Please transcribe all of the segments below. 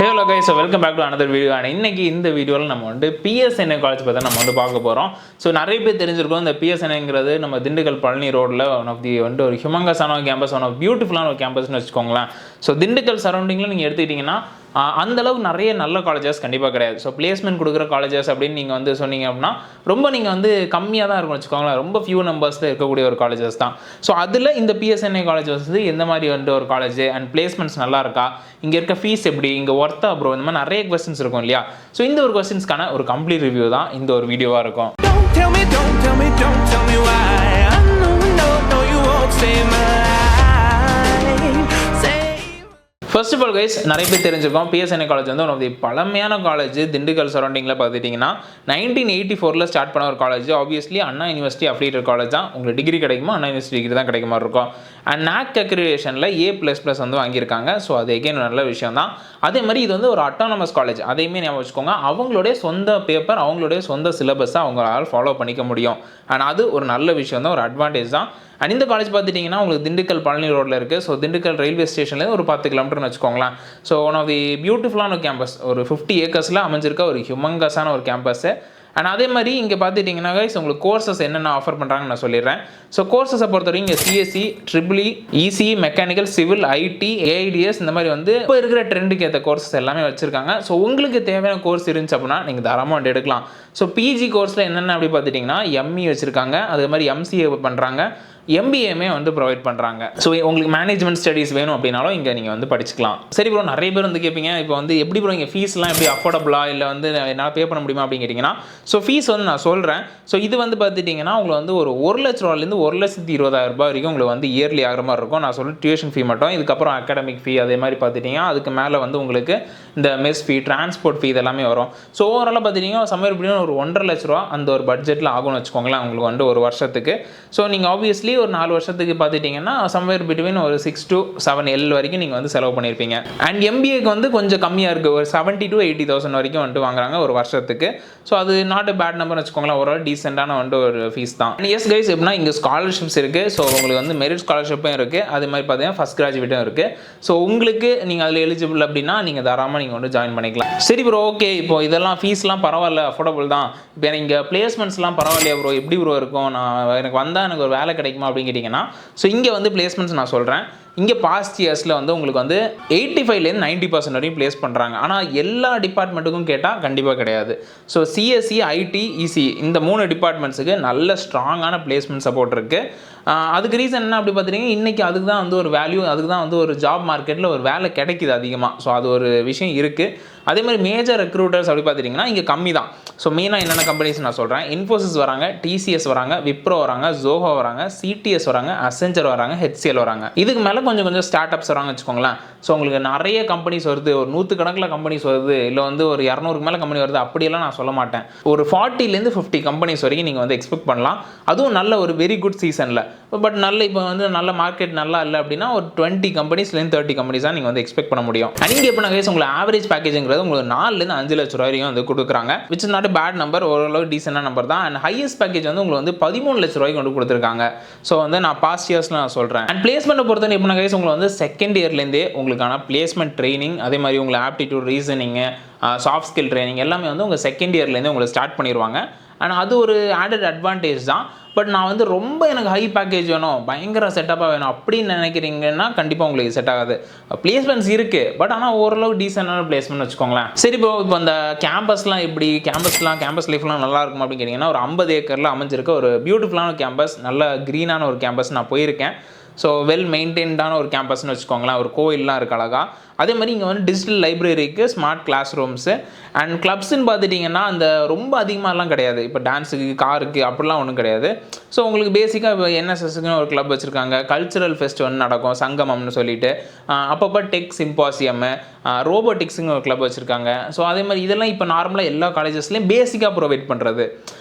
Hello guys, so welcome back to another video. And இன்னைக்கு இந்த வீடியோல நம்ம வந்து PSNA காலேஜ் பத்தி நம்ம வந்து பார்க்க போறோம். சோ நிறைய பேர் தெரிஞ்சிருக்கும் இந்த PSNAங்கிறது நம்ம திண்டுக்கல் பழனி ரோட்ல one of the வந்து ஒரு ஹியூமங்கஸான கேம்பஸ், one of பியூட்டிஃபுல்லான ஒரு கேம்பஸ்னு வெச்சுக்கோங்களேன். சோ திண்டுக்கல் சரௌண்டிங்ல நீங்க எடுத்துக்கிட்டீங்கன்னா அந்த அளவுக்கு நிறைய நல்ல காலேजेस கண்டிப்பா கிடையாது. சோ பிளேஸ்மென்ட் கொடுக்குற காலேजेस அப்படினு நீங்க வந்து சொன்னீங்க அப்படினா ரொம்ப நீங்க வந்து கம்மியா தான் இருக்கும் வெச்சுக்கோங்களேன். ரொம்ப few நம்பர்ஸ்ல இருக்கக்கூடிய ஒரு காலேजेस தான். சோ அதுல இந்த PSNA காலேஜ் வந்து எந்த மாதிரி வந்து ஒரு காலேஜ் and பிளேஸ்மென்ட்ஸ் நல்லா இருக்கா, இங்க இருக்க ஃபீஸ் எப்படி, இங்க வர்த்தா ப்ரோ, இந்த மாதிரி நிறைய क्वेश्चंस இருக்கும் இல்லையா. சோ இந்த ஒரு क्वेश्चंसக்கான ஒரு கம்ப்ளீட் ரிவ்யூ தான் இந்த ஒரு வீடியோவா இருக்கும். Don't tell me why. I know you won't save my life. First of all guys, நிறைய பேர் தெரிஞ்சிருக்கோம் PSNA காலேஜ் வந்து ஒன் ஆஃப் தி பழமையான காலேஜ். திண்டுக்கல் சரௌண்டிங்கில் பார்த்துட்டிங்கன்னா 1984 ஸ்டார்ட் பண்ண ஒரு college. Obviously Anna university affiliated college தான். உங்களுக்கு டிகிரி கிடைக்குமா அண்ணா யூனிவர்சிட்டி டிகிரி தான் கிடைக்க மாதிரி இருக்கும். அண்ட் NAC அக்ரிடேஷனில் A++ வந்து வாங்கியிருக்காங்க. ஸோ அது எகெயின் நல்ல விஷயம் தான். அதே மாதிரி இது வந்து ஒரு அட்டானமஸ் காலேஜ், அதையுமே ஞாபகம் வச்சுக்கோங்க. அவங்களுடைய சொந்த பேப்பர், அவங்களுடைய சொந்த சிலபஸை அவங்களால ஃபாலோ பண்ணிக்க முடியும். அண்ட் அது ஒரு நல்ல விஷயம் தான், ஒரு அட்வான்டேஜ் தான். அண்ட் இந்த காலேஜ் பார்த்துட்டிங்கன்னா உங்களுக்கு திண்டுக்கல் பழனி ரோட்டில் இருக்குது. ஸோ திண்டுக்கல் ரயில்வே ஸ்டேஷன்லேருந்து ஒரு 10 கிலோமீட்டர்னு வச்சுக்கோங்களேன். ஸோ ஒன் ஆஃப் தி பியூட்டிஃபுல்லான கேம்பஸ், ஒரு 50 ஏக்கர்ஸில் அமைஞ்சிருக்க ஒரு ஹியூமங்கஸான ஒரு கேம்பஸ்ஸு. அண்ட் அதே மாதிரி இங்கே பார்த்துட்டிங்கன்னா கைஸ் உங்களுக்கு கோர்சஸ் என்னென்ன ஆஃபர் பண்ணுறாங்கன்னு நான் சொல்லிடுறேன். ஸோ கோர்சஸை பொறுத்தவரைக்கும் இங்கே CSE, EEE, ECE, mechanical, civil, IT, AIDS இந்த மாதிரி வந்து இப்போ இருக்கிற ட்ரெண்டுக்கு ஏற்ற கோர்சஸ் எல்லாமே வச்சுருக்காங்க. ஸோ உங்களுக்கு தேவையான கோர்ஸ் இருந்துச்சு அப்படின்னா நீங்கள் தாராளமாக வந்து எடுக்கலாம். ஸோ PG கோர்ஸில் என்னென்ன அப்படி பார்த்துட்டிங்கன்னா ME வச்சுருக்காங்க, அதே மாதிரி MCA பண்ணுறாங்க, MBA வந்து ப்ரொவைட் பண்ணுறாங்க. ஸோ உங்களுக்கு மேனேஜ்மெண்ட் ஸ்டடீஸ் வேணும் அப்படின்னாலும் இங்கே நீங்கள் வந்து படிச்சுக்கலாம். சரி ப்ரோ, நிறைய பேர் வந்து கேட்பீங்க இப்போ வந்து எப்படி ப்ரோ இங்கே ஃபீஸ்லாம் எப்படி அஃபோர்டபுளா இல்லை வந்து என்னால் பே பண்ண முடியுமா அப்படின்னு கேட்டிங்கன்னா, ஸோ ஃபீஸ் வந்து நான் சொல்கிறேன். ஸோ இது வந்து பார்த்துட்டிங்கன்னா உங்களுக்கு வந்து ஒரு 1 லட்ச ரூபாயிலேருந்து 1,20,000 வரைக்கும் உங்களுக்கு வந்து இயர்லி ஆகிற மாதிரி இருக்கும். நான் சொல்ல டியூஷன் ஃபீ மட்டும், இதுக்கப்புறம் அகாடமிக் ஃபீ அதே மாதிரி பார்த்துட்டிங்கன்னா அதுக்கு மேலே வந்து உங்களுக்கு இந்த மெஸ் ஃபீ, டிரான்ஸ்போர்ட் ஃபீ இதெல்லாமே வரும். ஸோ ஓவராலாக பார்த்துட்டிங்கன்னா சம்வேர் பிட்வீன் ஒரு 1.5 லட்ச ரூபா அந்த ஒரு பட்ஜெட்டில் ஆகும்னு வச்சுக்கோங்களேன் உங்களுக்கு வந்து ஒரு வருஷத்துக்கு. ஸோ நீங்கள் ஆப்வியஸ்லி ஒரு 4 வருஷத்துக்கு பார்த்துட்டிங்கன்னா சம்வேர் பிட்வீன் ஒரு 6 to 7 L வரைக்கும் நீங்கள் வந்து செலவு பண்ணியிருப்பீங்க. அண்ட் MBAக்கு வந்து கொஞ்சம் கம்மியாக இருக்குது, ஒரு 70,000 to 80,000 வரைக்கும் வந்துட்டு வாங்குறாங்க ஒரு வருஷத்துக்கு. ஸோ அது நாட் அ பேட் நம்பர் வச்சுக்கோங்களேன், ஒரு டீசெண்டான வந்து ஒரு ஃபீஸ் தான். அண்ட் எஸ் கைஸ், எப்படின்னா இங்கே ஸ்காலர்ஷிப்ஸ் இருக்குது. ஸோ உங்களுக்கு வந்து மெரிட் ஸ்காலர்ஷிப்பும் இருக்குது, அதே மாதிரி பார்த்தீங்கன்னா ஃபஸ்ட் கிராஜுவேட்டும் இருக்குது. ஸோ உங்களுக்கு நீங்கள் அதில் எலிஜிபிள் அப்படின்னா நீங்கள் தாராளமாக நீங்கள் வந்து ஜாயின் பண்ணிக்கலாம். சரி ப்ரோ, ஓகே, இப்போ இதெல்லாம் ஃபீஸ்லாம் பரவாயில்ல, அஃபோர்டபுள் தான். இப்போ எனக்கு பிளேஸ்மெண்ட்ஸ்லாம் பரவாயில்லையா ப்ரோ, எப்படி ப்ரோ இருக்கும், நான் எனக்கு வந்தால் எனக்கு ஒரு வேலை கிடைக்குமா அப்படின்னு கேட்டிங்கன்னா, ஸோ இங்கே வந்து பிளேஸ்மெண்ட்ஸ் நான் சொல்கிறேன். இங்கே பாஸ்ட் இயர்ஸில் வந்து உங்களுக்கு வந்து 85% 90% வரையும் ப்ளேஸ் பண்ணுறாங்க. ஆனால் எல்லா டிபார்ட்மெண்ட்டுக்கும் கேட்டால் கண்டிப்பாக கிடையாது. ஸோ CSE, IT, ECE இந்த 3 டிபார்ட்மெண்ட்ஸுக்கு நல்ல ஸ்ட்ராங்கான பிளேஸ்மெண்ட் சப்போர்ட் இருக்குது. அதுக்கு ரீசன் என்ன அப்படி பார்த்தீங்கன்னா, இன்றைக்கி அதுக்கு தான் வந்து ஒரு வேல்யூ, அதுக்கு தான் வந்து ஒரு ஜாப் மார்க்கெட்டில் ஒரு வேலை கிடைக்கிது அதிகமாக. ஸோ அது ஒரு விஷயம் இருக்குது. அதே மாதிரி மேஜர் ரெக்ரூட்டர்ஸ் அப்படி பார்த்துட்டிங்கன்னா இங்கே கம்மி தான். ஸோ மெயினாக என்னென்ன கம்பெனிஸ் நான் சொல்கிறேன். இன்ஃபோசிஸ் வராங்க, TCS வராங்க, விப்ரோ வராங்க, ஜோஹோ வராங்க, CTS வராங்க, அசென்ச்சர் வராங்க, HCL வராங்க. இதுக்கு மேலே கொஞ்சம் ஸ்டார்ட் அப்ஸ் வராங்க வச்சுக்கோங்களேன். ஸோ உங்களுக்கு நிறைய கம்பெனிஸ் வருது, ஒரு 100 கணக்கில் கம்பெனிஸ் வருது, இல்லை வந்து ஒரு 200க்கு மேலே கம்பெனி வருது அப்படியெல்லாம் நான் சொல்ல மாட்டேன். ஒரு 40லேருந்து 50 கம்பெனிஸ் வரைக்கும் நீங்கள் வந்து எக்ஸ்பெக்ட் பண்ணலாம். அதுவும் நல்ல ஒரு வெரி குட் சீசனில். பட் நல்ல இப்போ வந்து நல்ல மார்க்கெட் நல்லா இல்லை அப்படின்னா ஒரு 20 கம்பெனிஸ்லேருந்து 30 கம்பெனிஸ் தான் நீங்கள் வந்து எக்ஸ்பெக்ட் பண்ண முடியும். நீங்கள் இப்போ நான் உங்களுக்கு ஆவரேஜ் பேக்கேஜுங்கிறது உங்களுக்கு 4லேருந்து 5 லட்ச ரூபா வரைக்கும் வந்து கொடுக்குறாங்க. Which is not bad number, ஓரளவு டீசெண்டான நம்பர் தான். அண்ட் ஹையஸ்ட் பேக்கேஜ் வந்து உங்களுக்கு வந்து 13 லட்ச ரூபாய்க்கு வந்து கொடுத்துருக்காங்க. ஸோ வந்து நான் பாஸ்ட் இயர்ஸில் நான் சொல்கிறேன். அண்ட் பிளேஸ்மெண்ட்டை பொறுத்தவரை எப்படின்னா கைஸ் உங்களுக்கு வந்து செகண்ட் இயர்லேருந்தே உங்களுக்கான பிளேஸ்மெண்ட் ட்ரைனிங், அதே மாதிரி உங்களை aptitude, reasoning, soft skill training எல்லாமே வந்து உங்கள் செகண்ட் இயர்லேருந்தே உங்களை ஸ்டார்ட் பண்ணிடுவாங்க. அண்ட் அது ஒரு ஆடட் அட்வான்டேஜ் தான். பட் நான் வந்து ரொம்ப எனக்கு ஹை பேக்கேஜ் வேணும், பயங்கர செட்டப்பாக வேணும் அப்படின்னு நினைக்கிறீங்கன்னா கண்டிப்பாக உங்களுக்கு செட் ஆகாது. பிளேஸ்மெண்ட்ஸ் இருக்குது, பட் ஆனால் ஓரளவு டீசெண்டான பிளேஸ்மெண்ட் வச்சுக்கோங்களேன். சரி இப்போ அந்த கேம்பஸ்லாம் எப்படி, கேம்பஸ் லைஃப்லாம் நல்லா இருக்கும் அப்படின்னு கேட்டிங்கன்னா, ஒரு 50 ஏக்கரில் அமைஞ்சிருக்க ஒரு பியூட்டிஃபுல்லான கேம்பஸ், நல்ல க்ரீனான ஒரு கேம்பஸ் நான் போயிருக்கேன். ஸோ வெல் மெயின்டைன்டான ஒரு கேம்பஸ்னு வச்சுக்கோங்களேன். ஒரு கோயிலெலாம் இருக்குது அழகாக. அதே மாதிரி இங்கே வந்து டிஜிட்டல் லைப்ரரிக்கு, ஸ்மார்ட் கிளாஸ் ரூம்ஸு அண்ட் கிளப்ஸ்ன்னு பார்த்துட்டிங்கன்னா அந்த ரொம்ப அதிகமாகலாம் கிடையாது. இப்போ டான்ஸுக்கு, காருக்கு அப்படிலாம் ஒன்றும் கிடையாது. ஸோ உங்களுக்கு பேசிக்காக இப்போ NSSக்குன்னு ஒரு கிளப் வச்சுருக்காங்க, கல்ச்சுரல் ஃபெஸ்டிவல் நடக்கும், சங்கமம்னு சொல்லிட்டு. அப்பப்போ டெக் சிம்பாசியம், ரோபோட்டிக்ஸுங்க ஒரு கிளப் வச்சுருக்காங்க. ஸோ அதே மாதிரி இதெல்லாம் இப்போ நார்மலாக எல்லா காலேஜஸ்லேயும் பேசிக்காக ப்ரொவைட் பண்ணுறது.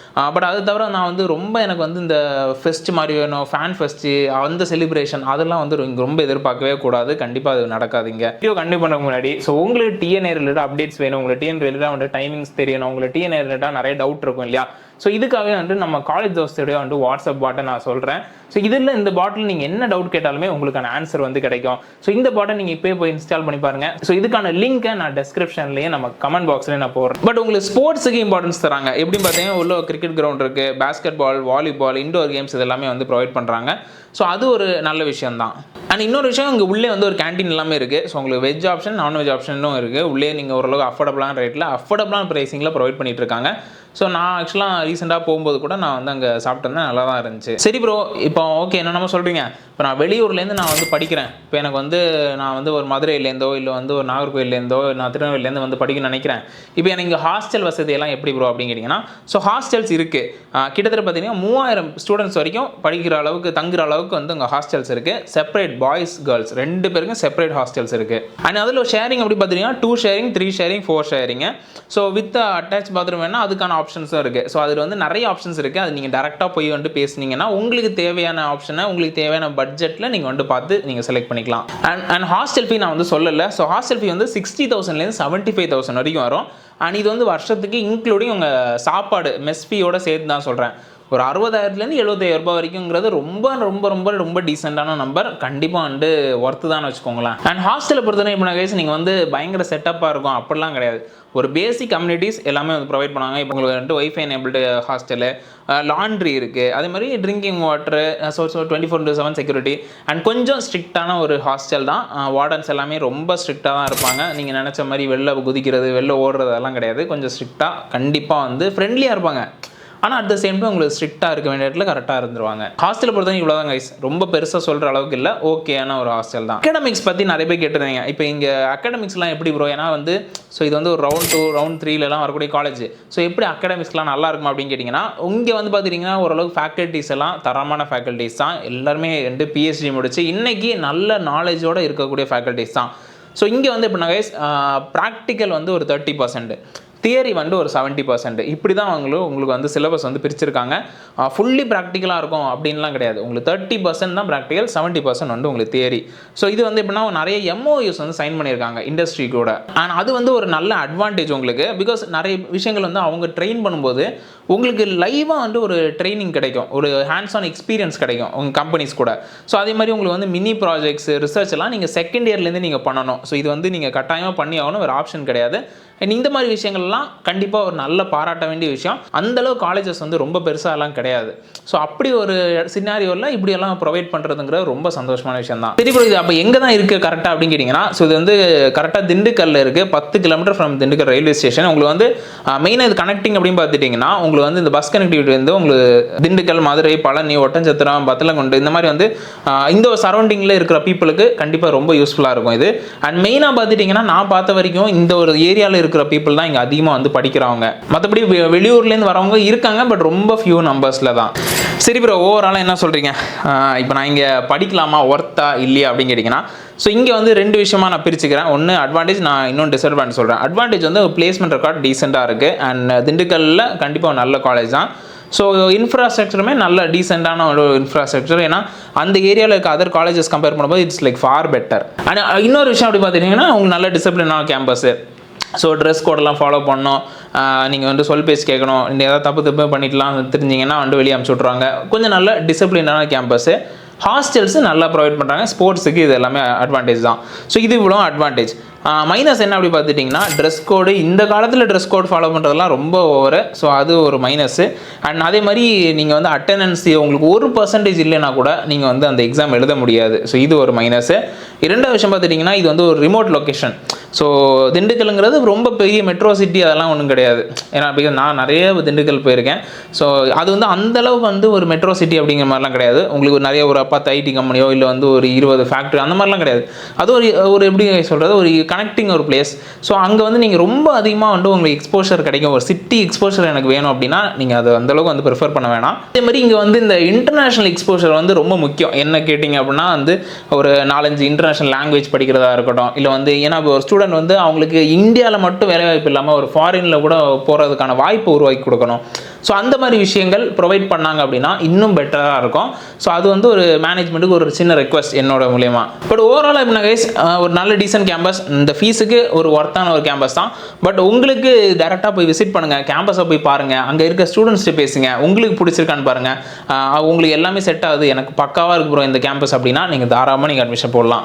பட் அது தவிர நான் வந்து ரொம்ப எனக்கு வந்து இந்த ஃபெஸ்ட் மாதிரி வேணும், ஃபேன் ஃபெஸ்ட்டு, அந்த செலிப்ரேஷன் அதெல்லாம் வந்து ரொம்ப எதிர்பார்க்கவே கூடாது. கண்டிப்பாக அது நடக்காதுங்க. வீடியோ கண்டிப்பாக பண்ண முன்னாடி ஸோ உங்களுக்கு TNA ரிலேட்டட் அப்டேட்ஸ் வேணும், உங்களுக்கு TNA ரிலேட்டடாக வந்து டைமிங்ஸ் தெரியணும், உங்களுக்கு TNA ரிலேட்டடாக நிறைய டவுட் இருக்கும் இல்லையா. ஸோ இதுக்காகவே வந்து நம்ம காலேஜ் தோஸ்தோடைய வந்து வாட்ஸ்அப் பாட்டை நான் சொல்கிறேன். ஸோ இதில் இந்த பாட்டில் நீங்கள் என்ன டவுட் கேட்டாலுமே உங்களுக்கான ஆன்சர் வந்து கிடைக்கும். ஸோ இந்த பாட்டை நீங்கள் இப்போயே போய் இன்ஸ்டால் பண்ணி பாருங்க. ஸோ இதுக்கான லிங்க்கை நான் டெஸ்கிரிப்ஷன்லேயே நம்ம கமெண்ட் பாக்ஸ்லேயே நான் போடுறேன். பட் உங்களுக்கு ஸ்போர்ட்ஸுக்கு இம்பார்ட்டன்ஸ் தராங்க. எப்படின்னு பார்த்தீங்கன்னா உள்ள கிரிக்கெட் கிரவுண்ட் இருக்குது, basketball, volleyball, indoor games இதெல்லாமே வந்து ப்ரொவைட் பண்ணுறாங்க. ஸோ அது ஒரு நல்ல விஷயம் தான். அண்ட் இன்னொரு விஷயம், இங்கே உள்ளே வந்து ஒரு கேண்டீன் எல்லாமே இருக்குது. ஸோ உங்களுக்கு வெஜ் ஆப்ஷன், நான்வெஜ் ஆப்ஷனும் இருக்குது. உள்ளே நீங்கள் ஓரளவுக்கு அஃபோர்டபுளான ரேட்டில் அஃபோர்டபுளான ப்ரைஸிங்கில் ப்ரொவைட் பண்ணிட்டு இருக்காங்க. ஸோ நான் ஆக்சுவலாக ரீசெண்டாக போகும்போது கூட நான் வந்து அங்கே சாப்பிட்டேன், நல்லா தான் இருந்துச்சு. சரி ப்ரோ, இப்போ ஓகே என்னென்னமோ சொல்கிறீங்க. இப்போ நான் வெளியூர்லேருந்து நான் வந்து படிக்கிறேன். இப்போ எனக்கு வந்து நான் வந்து ஒரு மதுரையிலேருந்தோ இல்லை வந்து ஒரு நாகர்கோயிலேருந்தோ நான் திருநெல்வேலியிலேருந்து வந்து படிக்கணும்னு நினைக்கிறேன். இப்போ எனக்கு இங்கே ஹாஸ்டல் வசதியெல்லாம் எப்படி ப்ரோ அப்படின்னு கேட்டிங்கன்னா, ஸோ ஹாஸ்டல்ஸ் இருக்குது. கிட்டத்தட்ட பார்த்தீங்கன்னா 3000 ஸ்டூடெண்ட்ஸ் வரைக்கும் படிக்கிற அளவுக்கு தங்குற அளவுக்கு வந்து அங்கே ஹாஸ்டல்ஸ் இருக்குது. செப்பரேட் பாய்ஸ் கேர்ள்ஸ் 2 பேருக்கும் செப்பரேட் ஹாஸ்டல்ஸ் இருக்குது. அண்ட் அதில் ஷேரிங் அப்படி பார்த்தீங்கன்னா 2 sharing, 3 sharing, 4 sharing. So with attach bathroom வேணால் அதுக்கான ஆப்ஷன்ஸும் இருக்குது. ஸோ அதில் வந்து நிறைய ஆப்ஷன்ஸ் இருக்குது. அது நீங்கள் டேரெக்டாக போய் வந்து பேசுனீங்கன்னா உங்களுக்கு தேவையான ஆப்ஷனை உங்களுக்கு தேவையான பட்ஜெட்டில் நீங்கள் வந்து பார்த்து நீங்கள் செலக்ட் பண்ணிக்கலாம். அண்ட் ஹாஸ்டல் ஃபீ நான் வந்து சொல்லலை. ஸோ ஹாஸ்டல் ஃபீ வந்து 60,000லேருந்து 75,000 வரைக்கும் வரும். அண்ட் இது வந்து வருஷத்துக்கு இன்க்ளூடிங் உங்கள் சாப்பாடு மெஸ் ஃபீயோட சேர்த்து தான் சொல்கிறேன். ஒரு 60,000லேருந்து 75,000 ரூபாய் வரைக்குங்கிறது ரொம்ப ரொம்ப ரொம்ப ரொம்ப டீசெண்டான நம்பர். கண்டிப்பாக வந்து ஒர்த்து தான் வச்சுக்கோங்களேன். அண்ட் ஹாஸ்டலை பொறுத்தவரை இப்போ நான் கேஸ் நீங்கள் வந்து பயங்கர செட்டப்பாக இருக்கும் அப்படிலாம் கிடையாது. ஒரு பேசிக் கம்யூனிட்டிஸ் எல்லாமே வந்து ப்ரொவைட் பண்ணுவாங்க. இப்போ உங்களுக்கு வந்து ஒய்ஃபை எனேபிள்டு ஹாஸ்டலு, லாண்ட்ரி இருக்குது, அதே மாதிரி drinking water, so 24/7 security. And கொஞ்சம் ஸ்ட்ரிக்டான ஒரு ஹாஸ்டல் தான். வார்டன்ஸ் எல்லாமே ரொம்ப ஸ்ட்ரிக்டாக தான் இருப்பாங்க. நீங்கள் நினச்ச மாதிரி வெளில குதிக்கிறது வெளில ஓடுறது அதெல்லாம் கிடையாது. கொஞ்சம் ஸ்ட்ரிக்டாக கண்டிப்பாக வந்து ஃப்ரெண்ட்லியாக இருப்பாங்க. ஆனால் அட் த சேம் டைம் உங்களுக்கு ஸ்ட்ரிக்டாக இருக்க வேண்டிய இடத்துல கரெக்டாக இருந்துருவாங்க. ஹாஸ்டலை பொறுத்தவரை இவ்வளோ தான் கைஸ், ரொம்ப பெருசாக சொல்கிற அளவுக்கு இல்லை, ஓகேயான ஒரு ஹாஸ்டல் தான். அகாடமிக்ஸ் பற்றி நிறைய பேர் கேட்டிருந்தீங்க. இப்போ இங்கே அகாடமிக்ஸ்லாம் எப்படி ப்ரோ, ஏன்னா வந்து ஸோ இது வந்து ஒரு ரவுண்ட் 2 ரவுண்ட் 3லலாம் வரக்கூடிய காலேஜ். ஸோ எப்படி அகாடமிக்ஸ்லாம் நல்லா இருக்குமா அப்படின்னு கேட்டிங்கன்னா, இங்கே வந்து பார்த்துட்டிங்கன்னா ஓரளவுக்கு ஃபேக்கல்ட்டிஸ் எல்லாம் தரமான ஃபேக்கல்ட்டிஸ் தான். எல்லாருமே வந்து பிஹெச்டி முடிச்சு இன்றைக்கி நல்ல நாலேஜோடு இருக்கக்கூடிய ஃபேக்கல்ட்டிஸ் தான். ஸோ இங்கே வந்து இப்போ நான் கைஸ் ப்ராக்டிக்கல் வந்து ஒரு 30%, தியரி வந்து ஒரு 70%. இப்படி தான் உங்களுக்கு வந்து சிலபஸ் வந்து பிரிச்சிருக்காங்க. ஃபுல்லி ப்ராக்டிக்கலாக இருக்கும் அப்படின்லாம் கிடையாது. உங்களுக்கு 30% தான் ப்ராக்டிக்கல், 70% வந்து உங்களுக்கு தியரி. ஸோ இது வந்து எப்படின்னா நிறைய எம்ஓயூஸ் வந்து சைன் பண்ணியிருக்காங்க இண்டஸ்ட்ரி கூட. அண்ட் அது வந்து ஒரு நல்ல அட்வான்டேஜ் உங்களுக்கு. பிகாஸ் நிறைய விஷயங்கள் வந்து அவங்க ட்ரெயின் பண்ணும்போது உங்களுக்கு லைவாக வந்து ஒரு ட்ரைனிங் கிடைக்கும், ஒரு ஹேண்ட்ஸ் ஆன் எக்ஸ்பீரியன்ஸ் கிடைக்கும் உங்கள் கம்பெனிஸ் கூட. ஸோ அதே மாதிரி உங்களுக்கு வந்து மினி ப்ராஜெக்ட்ஸ், ரிசர்ச் எல்லாம் நீங்கள் செகண்ட் இயர்லேருந்து நீங்கள் பண்ணணும். ஸோ இது வந்து நீங்கள் கட்டாயமாக பண்ணி ஆகணும், ஒரு ஆப்ஷன் கிடையாது. இந்த மாதிரி விஷயங்கள்லாம் கண்டிப்பாக ஒரு நல்ல பாராட்ட வேண்டிய விஷயம். அந்தளவு காலேஜஸ் வந்து ரொம்ப பெருசாலாம் கிடையாது. ஸோ அப்படி ஒரு சினாரியோவில் இப்படியெல்லாம் ப்ரொவைட் பண்ணுறதுங்கிறது ரொம்ப சந்தோஷமான விஷயம் தான். சரி ப்ரோ, இது அப்போ எங்கே தான் இருக்குது கரெக்டாக அப்படின்னு கேட்டிங்கன்னா, ஸோ இது வந்து கரெக்டாக திண்டுக்கல்லில் இருக்குது. 10 kilometre from Dindigul railway station. உங்களுக்கு வந்து மெயினாக இது கனெக்டிங் அப்படின்னு பார்த்துட்டிங்கன்னா உங்களுக்கு வந்து இந்த பஸ் கனெக்டிவிட்டி வந்து உங்களுக்கு திண்டுக்கல், மதுரை, பழனி, ஒட்டஞ்சத்திரம், பத்தலங்குண்டு இந்த மாதிரி வந்து இந்த ஒரு சரௌண்டிங்கில் இருக்கிற பீப்புளுக்கு கண்டிப்பாக ரொம்ப யூஸ்ஃபுல்லாக இருக்கும் இது. அண்ட் மெயினாக பார்த்துட்டிங்கன்னா நான் பார்த்த வரைக்கும் இந்த ஒரு ஏரியாவில் இருக்கிற பீப்புள் தான் இங்கே அதிகமாக வந்து படிக்கிறவங்க. மற்றபடி வெளியூர்லேருந்து வரவங்க இருக்காங்க, பட் ரொம்ப ஃபியூ நம்பர்ஸில் தான். சரி ப்ரோ, ஓவராலாக என்ன சொல்கிறீங்க? இப்போ நான் இங்கே படிக்கலாமா, ஒர்த்தா இல்லையா அப்படின்னு கேட்டிங்கன்னா, ஸோ இங்கே வந்து 2 விஷயமா நான் பிரிச்சுக்கிறேன். ஒன்று அட்வான்டேஜ், நான் இன்னொன்று டிஸ்அட்வான்டேஜ் சொல்கிறேன். அட்வான்டேஜ் வந்து பிளேஸ்மெண்ட் ரெக்கார்ட் டீசெண்டாக இருக்குது. அண்ட் திண்டுக்கல்லில் கண்டிப்பாக நல்ல காலேஜ் தான். ஸோ இன்ஃப்ராஸ்ட்ரக்சருமே நல்ல டீசெண்டான ஒரு இன்ஃப்ராஸ்ட்ரக்சர். ஏன்னா அந்த ஏரியாவில் இருக்க அதர் காலேஜஸ் கம்பேர் பண்ணும்போது it's like for better. And இன்னொரு விஷயம் அப்படி பார்த்துட்டிங்கன்னா உங்களுக்கு நல்ல டிசிப்ளினான கேம்பஸு. ஸோ ட்ரெஸ் கோடெல்லாம் ஃபாலோ பண்ணணும், நீங்கள் வந்து சொல் பேசி கேட்கணும், நீங்கள் ஏதாவது தப்பு பண்ணிட்டுலாம் தெரிஞ்சிங்கன்னா வந்து வெளியே அமுச்சு விட்ருவாங்க. கொஞ்சம் நல்ல டிசிப்ளினான கேம்பஸு. ஹாஸ்டல்ஸு நல்லா ப்ரொவைட் பண்ணுறாங்க. ஸ்போர்ட்ஸுக்கு இது எல்லாமே அட்வான்டேஜ் தான். ஸோ இது இவ்வளோ அட்வான்டேஜ். மைனஸ் என்ன அப்படி பார்த்துட்டிங்கன்னா, ட்ரெஸ் கோடு இந்த காலத்தில் ட்ரெஸ் கோட் ஃபாலோ பண்ணுறதுலாம் ரொம்ப ஓவரு. ஸோ அது ஒரு மைனஸு. அண்ட் அதே மாதிரி நீங்கள் வந்து அட்டெண்டன்ஸ் உங்களுக்கு 1% இல்லைன்னா கூட நீங்கள் வந்து அந்த எக்ஸாம் எழுத முடியாது. ஸோ இது ஒரு மைனஸு. இரண்டாவது விஷயம் பார்த்துட்டிங்கன்னா, இது வந்து ஒரு ரிமோட் லொக்கேஷன். ஸோ திண்டுக்கல்ங்கிறது ரொம்ப பெரிய மெட்ரோ சிட்டி அதெல்லாம் ஒன்றும் கிடையாது. ஏன்னா நான் நிறைய திண்டுக்கல் போயிருக்கேன். ஸோ அது வந்து அந்தளவு வந்து ஒரு மெட்ரோ சிட்டி அப்படிங்கிற மாதிரிலாம் கிடையாது. உங்களுக்கு நிறைய ஒரு 10 ஐடி கம்பெனியோ இல்லை வந்து ஒரு 20 ஃபேக்ட்ரி அந்த மாதிரிலாம் கிடையாது. அது ஒரு எப்படி சொல்கிறது, ஒரு கனெக்டிங் ஒரு பிளேஸ். ஸோ அங்கே வந்து நீங்கள் ரொம்ப அதிகமாக வந்து உங்களுக்கு எக்ஸ்போஷர் கிடைக்கும். ஒரு சிட்டி எக்ஸ்போஷர் எனக்கு வேணும் அப்படின்னா நீங்கள் அது அந்தளவுக்கு வந்து ப்ரிஃபர் பண்ண வேணாம். அதே மாதிரி இங்கே வந்து இந்த இன்டர்நேஷ்னல் எக்ஸ்போஷர் வந்து ரொம்ப முக்கியம். என்ன கேட்டிங்க அப்படின்னா வந்து ஒரு 4-5 இன்டர்நேஷ்னல் லாங்குவேஜ் படிக்கிறதா இருக்கட்டும், இல்லை வந்து ஏன்னா ஒரு ஸ்டூடெண்ட் வந்து அவங்களுக்கு இந்தியாவில் மட்டும் வேலைவாய்ப்பு இல்லாமல் ஒரு ஃபாரினில் கூட போகிறதுக்கான வாய்ப்பு உருவாக்கி கொடுக்கணும். ஸோ அந்த மாதிரி விஷயங்கள் ப்ரொவைட் பண்ணாங்க அப்படின்னா இன்னும் பெட்டராக இருக்கும். ஸோ அது வந்து ஒரு மேனேஜ்மெண்ட்டுக்கு ஒரு சின்ன ரெக்வஸ்ட் என்னோட மூலியமா. பட் ஓவரால் எப்படின்னா கைஸ், ஒரு நல்ல டீசன்ட் கேம்பஸ், இந்த ஃபீஸுக்கு ஒரு ஒர்த்தான ஒரு கேம்பஸ் தான். பட் உங்களுக்கு டேரெக்டாக போய் விசிட் பண்ணுங்கள், கேம்பஸை போய் பாருங்கள், அங்கே இருக்க ஸ்டூடெண்ட்ஸ்ட்டு பேசுங்க, உங்களுக்கு பிடிச்சிருக்கான்னு பாருங்கள். உங்களுக்கு எல்லாமே செட் ஆகுது, எனக்கு பக்காவாக இருக்கு ப்ரோ இந்த கேம்பஸ் அப்படின்னா நீங்கள் தாராளமாக நீங்கள் அட்மிஷன் போடலாம்.